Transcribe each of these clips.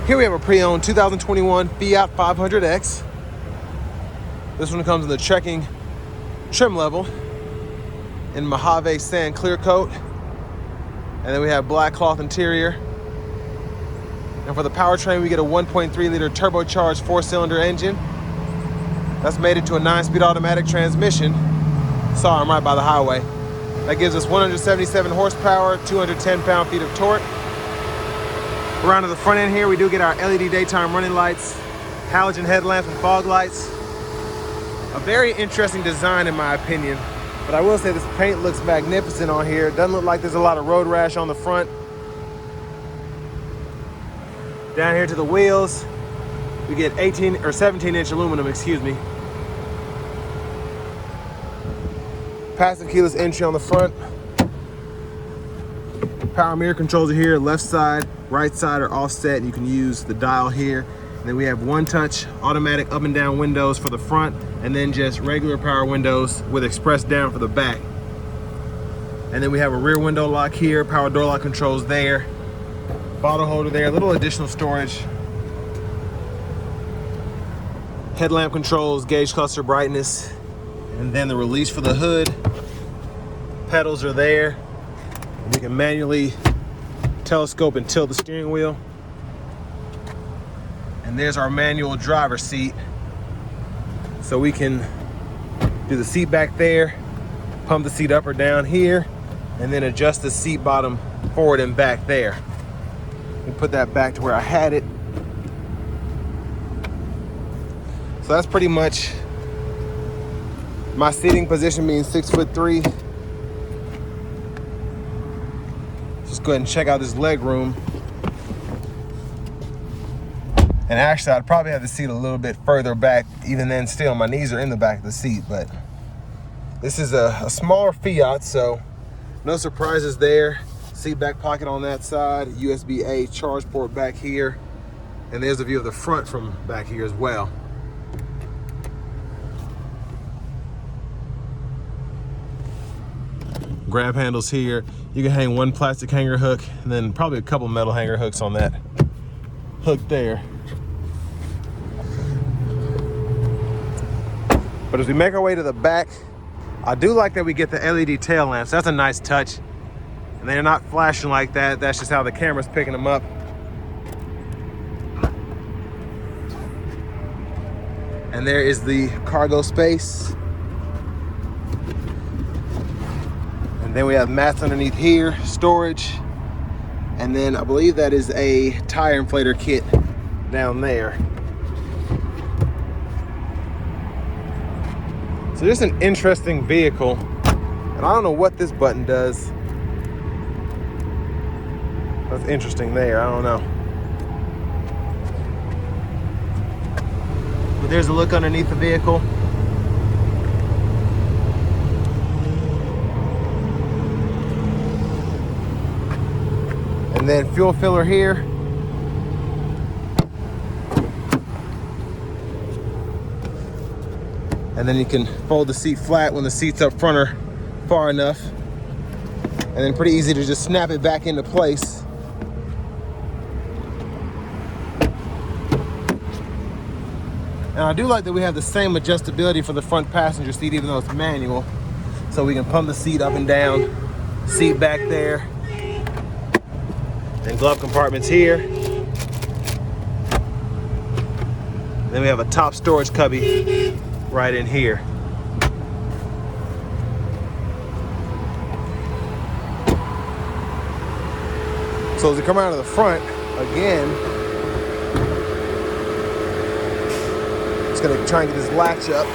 Here we have a pre-owned 2021 Fiat 500X. This one comes in the trekking trim level in Mojave sand clear coat. And then we have black cloth interior. And for the powertrain, we get a 1.3 liter turbocharged 4-cylinder engine. That's mated to a 9-speed automatic transmission. Sorry, I'm right by the highway. That gives us 177 horsepower, 210 pound-feet of torque. Around to the front end here, we do get our LED daytime running lights, halogen headlamps and fog lights. A very interesting design in my opinion, but I will say this paint looks magnificent on here. It doesn't look like there's a lot of road rash on the front. Down here to the wheels, we get 18 or 17-inch aluminum, excuse me. Passive keyless entry on the front. Power mirror controls are here, left side, right side are offset, and you can use the dial here. And then we have one-touch automatic up and down windows for the front, and then just regular power windows with express down for the back. And then we have a rear window lock here, power door lock controls there, bottle holder there, a little additional storage. Headlamp controls, gauge cluster brightness, and then the release for the hood. Pedals are there. We can manually telescope and tilt the steering wheel. And there's our manual driver's seat. So we can do the seat back there, pump the seat up or down here, and then adjust the seat bottom forward and back there. And put that back to where I had it. So that's pretty much my seating position, being 6'3". Just go ahead and check out this leg room. And actually, I'd probably have the seat a little bit further back. Even then, still, my knees are in the back of the seat. But this is a smaller Fiat, so no surprises there. Seat back pocket on that side, USB-A charge port back here. And there's a view of the front from back here as well. Grab handles here. You can hang one plastic hanger hook and then probably a couple metal hanger hooks on that hook there. But as we make our way to the back, I do like that we get the LED tail lamps. That's a nice touch. And they're not flashing like that. That's just how the camera's picking them up. And there is the cargo space. And then we have mats underneath here, storage. And then I believe that is a tire inflator kit down there. So just an interesting vehicle. And I don't know what this button does. That's interesting there, I don't know. But there's a look underneath the vehicle. And then fuel filler here. And then you can fold the seat flat when the seats up front are far enough. And then pretty easy to just snap it back into place. And I do like that we have the same adjustability for the front passenger seat, even though it's manual. So we can pump the seat up and down, seat back there. And glove compartments here. Then we have a top storage cubby right in here. So as we come out of the front, again, just gonna try and get this latch up.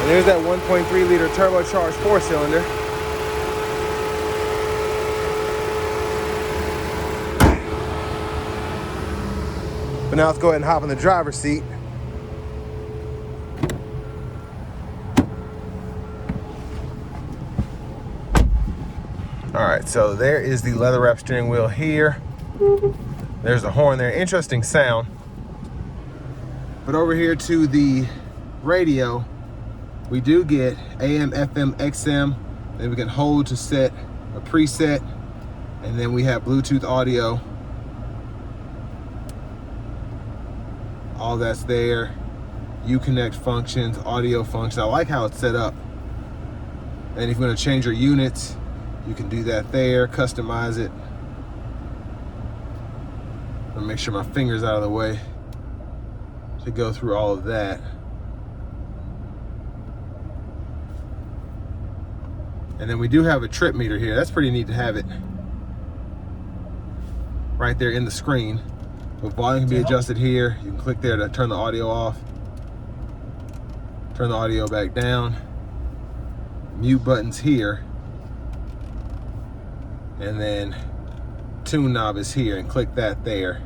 And there's that 1.3 liter turbocharged 4-cylinder. But now let's go ahead and hop in the driver's seat. All right, so there is the leather wrap steering wheel here. There's the horn there, interesting sound. But over here to the radio, we do get AM, FM, XM. Then we can hold to set a preset. And then we have Bluetooth audio All that's there. Uconnect functions, audio functions. I like how it's set up. And if you want to change your units, you can do that there, customize it. I'm gonna make sure my finger's out of the way to go through all of that. And then we do have a trip meter here. That's pretty neat to have it right there in the screen. The volume can be adjusted here. You can click there to turn the audio off, turn the audio back down. Mute buttons here. And then tune knob is here, and click that there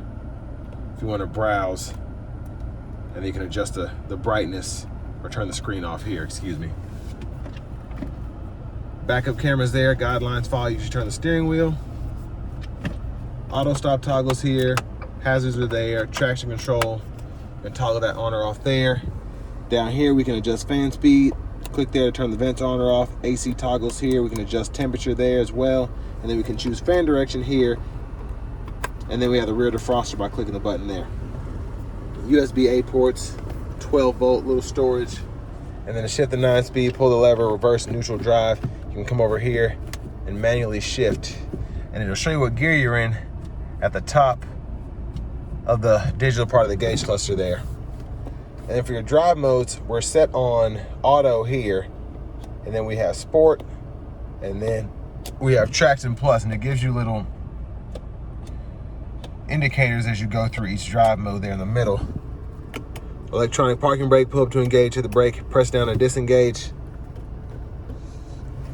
if you want to browse. And then you can adjust the brightness or turn the screen off here, excuse me. Backup cameras there, guidelines follow you should turn the steering wheel. Auto stop toggles here, hazards are there, traction control, you can toggle that on or off there. Down here we can adjust fan speed, click there to turn the vents on or off. AC toggles here, we can adjust temperature there as well. And then we can choose fan direction here. And then we have the rear defroster by clicking the button there. USB-A ports, 12 volt, little storage. And then to shift the 9-speed, pull the lever, reverse, neutral drive. You can come over here and manually shift. And it'll show you what gear you're in at the top of the digital part of the gauge cluster there. And then for your drive modes, we're set on auto here. And then we have sport. And then we have traction plus, and it gives you little indicators as you go through each drive mode there in the middle. Electronic parking brake, pull up to engage, hit the brake, press down to disengage.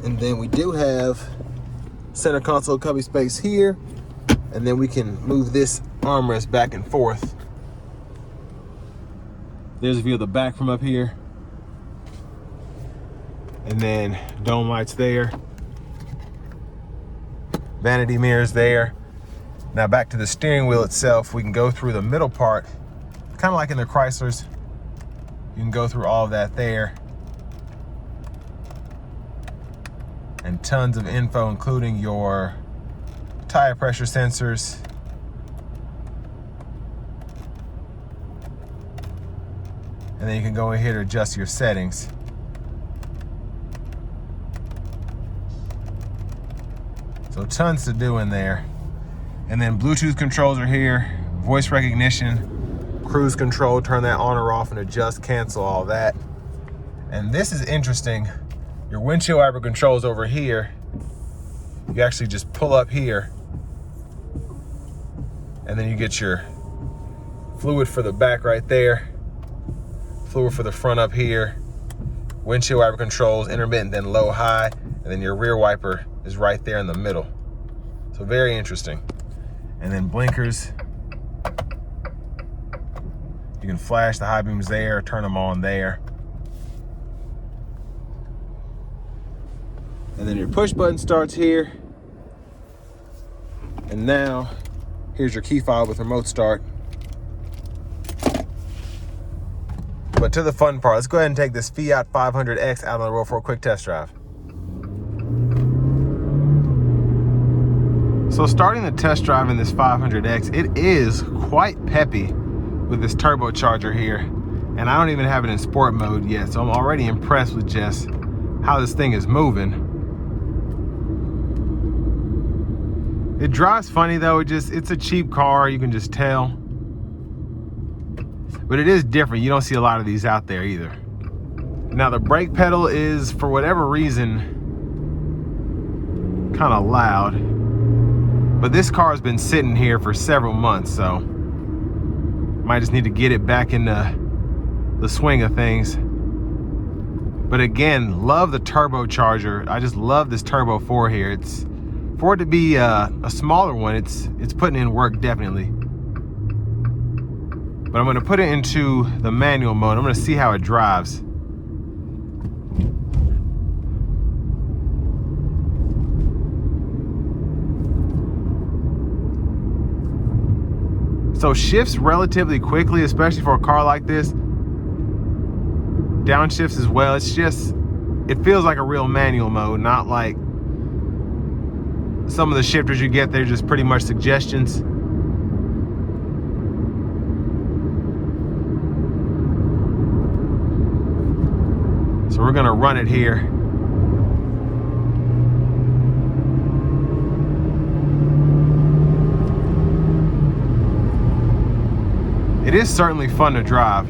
And then we do have center console cubby space here. And then we can move this armrest back and forth. There's a view of the back from up here. And then dome lights there. Vanity mirrors there. Now back to the steering wheel itself, we can go through the middle part, kind of like in the Chryslers. You can go through all of that there. And tons of info, including your tire pressure sensors. And then you can go in here to adjust your settings. So tons to do in there. And then Bluetooth controls are here, voice recognition, cruise control, turn that on or off and adjust, cancel, all that. And this is interesting. Your windshield wiper controls over here. You actually just pull up here and then you get your fluid for the back right there, fluid for the front up here, windshield wiper controls, intermittent, then low, high, and then your rear wiper is right there in the middle. So very interesting. And then blinkers. You can flash the high beams there, turn them on there. And then your push button starts here. And now, here's your key fob with remote start. But to the fun part, let's go ahead and take this Fiat 500X out on the road for a quick test drive. So starting the test drive in this 500X, it is quite peppy with this turbocharger here. And I don't even have it in sport mode yet, so I'm already impressed with just how this thing is moving. It drives funny though, it's a cheap car, you can just tell. But it is different, you don't see a lot of these out there either. Now the brake pedal is, for whatever reason, kind of loud. But this car has been sitting here for several months, so might just need to get it back in the swing of things. But again, love the turbocharger. I just love this Turbo 4 here. It's, for it to be a smaller one, it's putting in work definitely. But I'm gonna put it into the manual mode. I'm gonna see how it drives. So shifts relatively quickly, especially for a car like this. Downshifts as well. It's just, it feels like a real manual mode, not like some of the shifters you get, they're just pretty much suggestions. So we're gonna run it here. It is certainly fun to drive.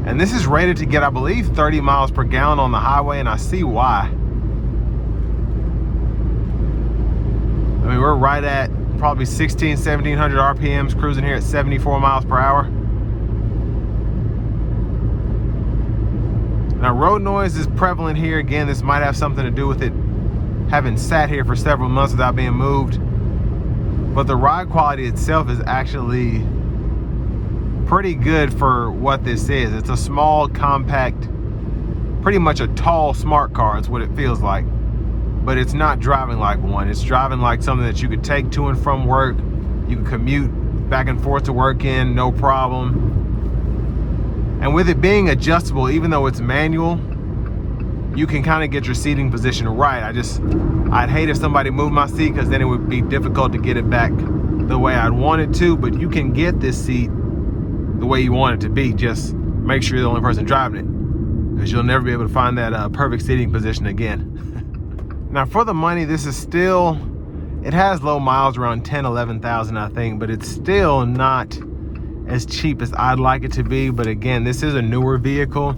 And this is rated to get, I believe, 30 miles per gallon on the highway, and I see why. I mean, we're right at probably 1700 RPMs, cruising here at 74 miles per hour. Now, road noise is prevalent here. Again, this might have something to do with it having sat here for several months without being moved. But the ride quality itself is actually pretty good for what this is. It's a small, compact, pretty much a tall smart car is what it feels like. But it's not driving like one. It's driving like something that you could take to and from work. You can commute back and forth to work in, no problem. And with it being adjustable, even though it's manual, you can kind of get your seating position right. I'd hate if somebody moved my seat, because then it would be difficult to get it back the way I'd want it to, but you can get this seat the way you want it to be. Just make sure you're the only person driving it, because you'll never be able to find that perfect seating position again. Now, for the money, this is still, it has low miles, around 10, 11,000, I think, but it's still not as cheap as I'd like it to be. But again, this is a newer vehicle,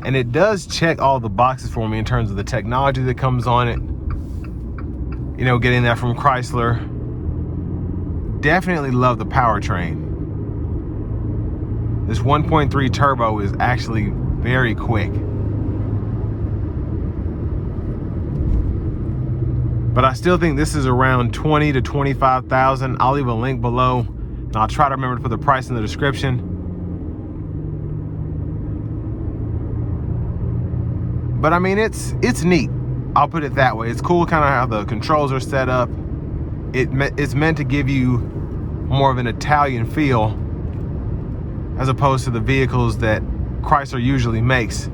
and it does check all the boxes for me in terms of the technology that comes on it. You know, getting that from Chrysler. Definitely love the powertrain. This 1.3 turbo is actually very quick. But I still think this is around 20 to 25,000. I'll leave a link below, and I'll try to remember to put the price in the description. But I mean, it's neat. I'll put it that way. It's cool kind of how the controls are set up. It's meant to give you more of an Italian feel, as opposed to the vehicles that Chrysler usually makes.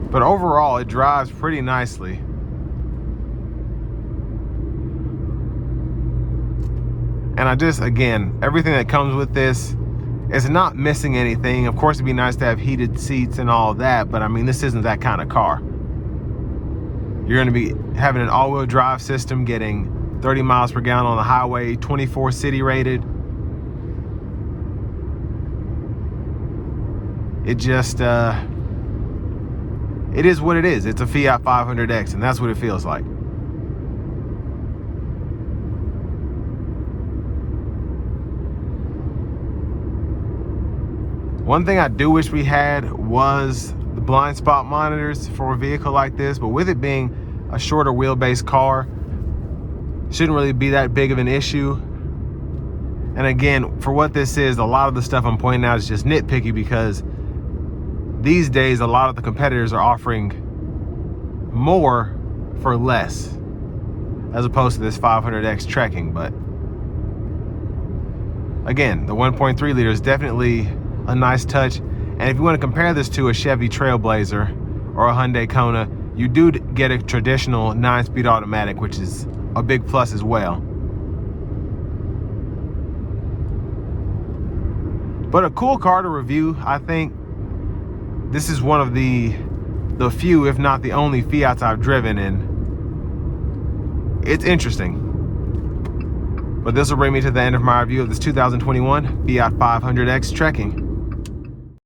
But overall, it drives pretty nicely. And again, everything that comes with this is not missing anything. Of course, it'd be nice to have heated seats and all that, but I mean, this isn't that kind of car. You're gonna be having an all-wheel drive system, getting 30 miles per gallon on the highway, 24 city rated. It just, it is what it is. It's a Fiat 500X, and that's what it feels like. One thing I do wish we had was the blind spot monitors for a vehicle like this, but with it being a shorter wheelbase car, shouldn't really be that big of an issue. And again, for what this is, a lot of the stuff I'm pointing out is just nitpicky, because these days a lot of the competitors are offering more for less, as opposed to this 500X trekking. But again, the 1.3 liter is definitely a nice touch. And if you want to compare this to a Chevy Trailblazer or a Hyundai Kona, you do get a traditional 9-speed automatic, which is a big plus as well. But a cool car to review. I think this is one of the few, if not the only, Fiats I've driven, and it's interesting. But this will bring me to the end of my review of this 2021 Fiat 500X trekking.